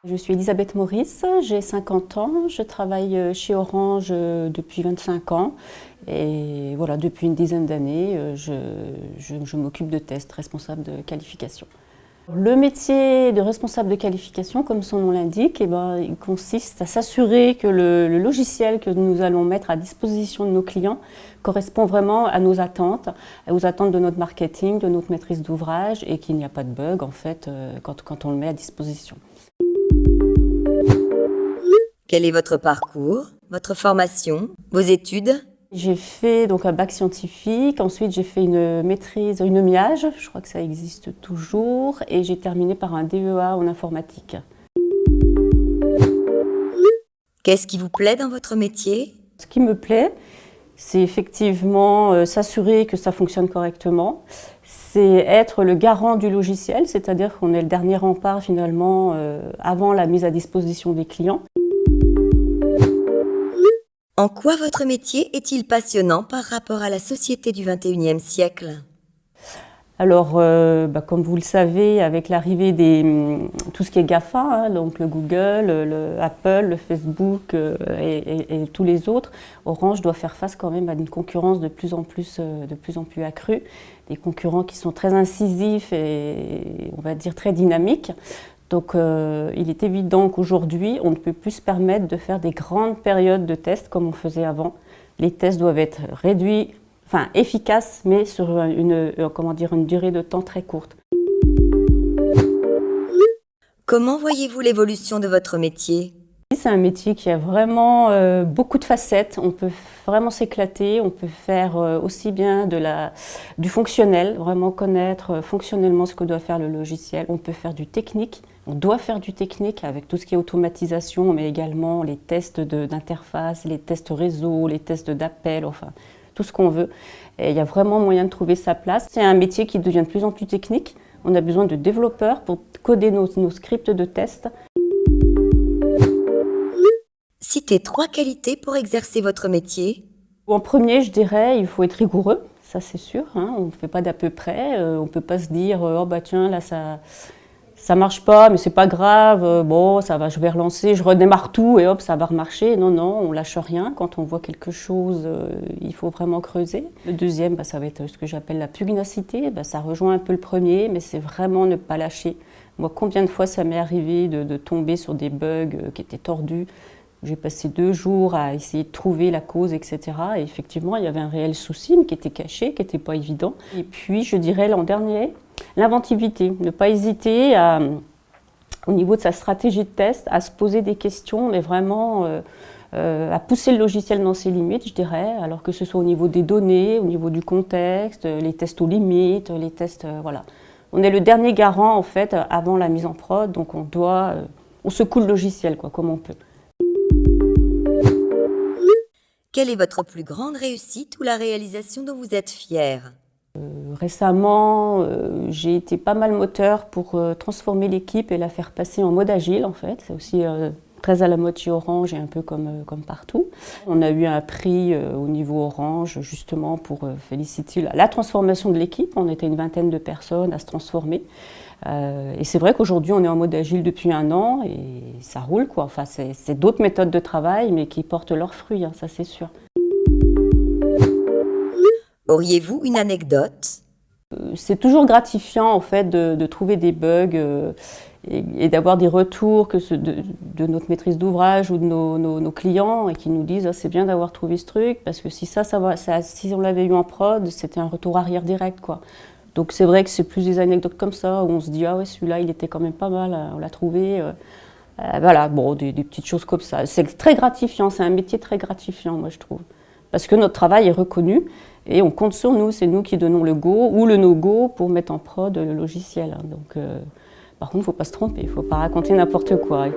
Je suis Elisabeth Maurice, j'ai 50 ans, je travaille chez Orange depuis 25 ans et voilà, depuis une dizaine d'années, je m'occupe de tests, responsable de qualification. Le métier de responsable de qualification, comme son nom l'indique, il consiste à s'assurer que le logiciel que nous allons mettre à disposition de nos clients correspond vraiment à nos attentes, aux attentes de notre marketing, de notre maîtrise d'ouvrage et qu'il n'y a pas de bug en fait quand on le met à disposition. Quel est votre parcours, votre formation, vos études? J'ai fait donc un bac scientifique, ensuite j'ai fait une maîtrise, une MIAGE, je crois que ça existe toujours, et j'ai terminé par un DEA en informatique. Qu'est-ce qui vous plaît dans votre métier? Ce qui me plaît, c'est effectivement s'assurer que ça fonctionne correctement, c'est être le garant du logiciel, c'est-à-dire qu'on est le dernier rempart finalement avant la mise à disposition des clients. En quoi votre métier est-il passionnant par rapport à la société du XXIe siècle? Alors, comme vous le savez, avec l'arrivée tout ce qui est GAFA, hein, donc le Google, le Apple, le Facebook et tous les autres, Orange doit faire face quand même à une concurrence de plus en plus accrue, des concurrents qui sont très incisifs et on va dire très dynamiques. Donc il est évident qu'aujourd'hui, on ne peut plus se permettre de faire des grandes périodes de tests comme on faisait avant. Les tests doivent être réduits, efficaces, mais sur une durée de temps très courte. Comment voyez-vous l'évolution de votre métier? C'est un métier qui a vraiment beaucoup de facettes, on peut vraiment s'éclater, on peut faire aussi bien du fonctionnel, vraiment connaître fonctionnellement ce que doit faire le logiciel, on peut faire du technique, on doit faire du technique avec tout ce qui est automatisation, mais également les tests d'interface, les tests réseau, les tests d'appel, enfin tout ce qu'on veut. Et il y a vraiment moyen de trouver sa place. C'est un métier qui devient de plus en plus technique, on a besoin de développeurs pour coder nos scripts de tests. Citez 3 qualités pour exercer votre métier. En premier, je dirais, il faut être rigoureux, ça c'est sûr, hein, on ne fait pas d'à peu près, on ne peut pas se dire « oh bah tiens, là ça marche pas, mais c'est pas grave, bon ça va, je vais relancer, je redémarre tout et hop, ça va remarcher ». Non, non, on lâche rien, quand on voit quelque chose, il faut vraiment creuser. Le deuxième, ça va être ce que j'appelle la pugnacité, ça rejoint un peu le premier, mais c'est vraiment ne pas lâcher. Moi, combien de fois ça m'est arrivé de tomber sur des bugs qui étaient tordus. J'ai passé 2 jours à essayer de trouver la cause, etc. Et effectivement, il y avait un réel souci, mais qui était caché, qui n'était pas évident. Et puis, je dirais l'an dernier, l'inventivité. Ne pas hésiter, au niveau de sa stratégie de test, à se poser des questions, mais vraiment à pousser le logiciel dans ses limites, je dirais. Alors que ce soit au niveau des données, au niveau du contexte, les tests aux limites, les tests, voilà. On est le dernier garant, en fait, avant la mise en prod, donc on secoue le logiciel, quoi, comme on peut. Quelle est votre plus grande réussite ou la réalisation dont vous êtes fier? Récemment, j'ai été pas mal moteur pour transformer l'équipe et la faire passer en mode agile en fait. C'est aussi très à la mode chez Orange et un peu comme partout. On a eu un prix au niveau Orange justement pour féliciter la transformation de l'équipe. On était une vingtaine de personnes à se transformer. Et c'est vrai qu'aujourd'hui on est en mode agile depuis 1 an et ça roule quoi. Enfin, c'est d'autres méthodes de travail mais qui portent leurs fruits, hein, ça c'est sûr. Auriez-vous une anecdote? C'est toujours gratifiant en fait de trouver des bugs et d'avoir des retours de notre maîtrise d'ouvrage ou de nos clients et qui nous disent c'est bien d'avoir trouvé ce truc parce que si si on l'avait eu en prod, c'était un retour arrière direct quoi. Donc c'est vrai que c'est plus des anecdotes comme ça où on se dit ah ouais celui-là il était quand même pas mal, on l'a trouvé. Voilà, bon des petites choses comme ça. C'est très gratifiant, c'est un métier très gratifiant moi je trouve. Parce que notre travail est reconnu et on compte sur nous, c'est nous qui donnons le go ou le no-go pour mettre en prod le logiciel. Donc, par contre, il ne faut pas se tromper, il ne faut pas raconter n'importe quoi.